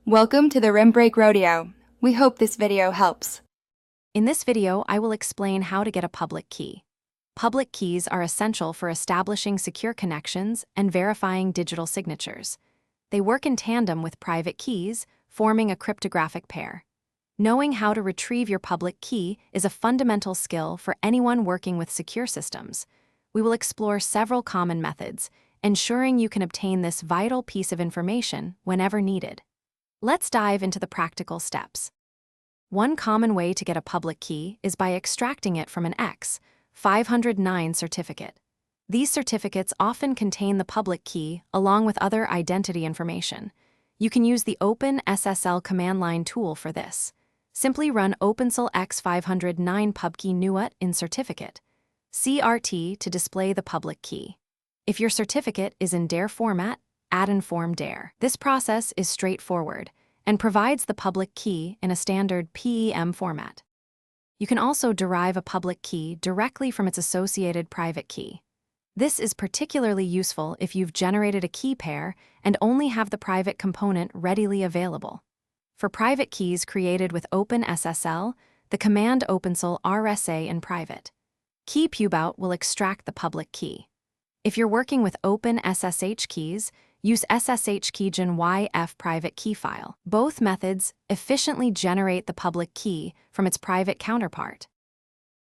Welcome to the Rim Break Rodeo. We hope this video helps. In this video, I will explain how to get a public key. Public keys are essential for establishing secure connections and verifying digital signatures. They work in tandem with private keys, forming a cryptographic pair. Knowing how to retrieve your public key is a fundamental skill for anyone working with secure systems. We will explore several common methods, ensuring you can obtain this vital piece of information whenever needed. Let's dive into the practical steps. One common way to get a public key is by extracting it from an X509 certificate. These certificates often contain the public key along with other identity information. You can use the OpenSSL command line tool for this. Simply run OpenSSL X509 pubkey nuat in certificate, CRT to display the public key. If your certificate is in DAIR format, add inform DAIR. This process is straightforward and provides the public key in a standard PEM format. You can also derive a public key directly from its associated private key. This is particularly useful if you've generated a key pair and only have the private component readily available. For private keys created with OpenSSL, the command OpenSSL RSA in private. Key pubout will extract the public key. If you're working with OpenSSH keys, use SSH keygen YF private key file. Both methods efficiently generate the public key from its private counterpart.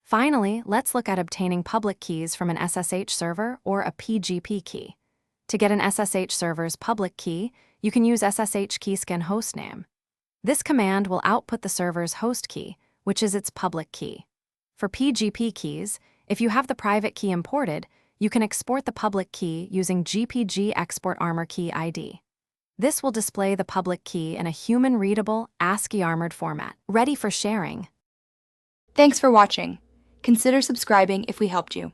Finally, let's look at obtaining public keys from an SSH server or a PGP key. To get an SSH server's public key, you can use SSH keyscan hostname. This command will output the server's host key, which is its public key. For PGP keys, if you have the private key imported, you can export the public key using GPG Export Armor Key ID. This will display the public key in a human-readable, ASCII-armored format, ready for sharing. Thanks for watching. Consider subscribing if we helped you.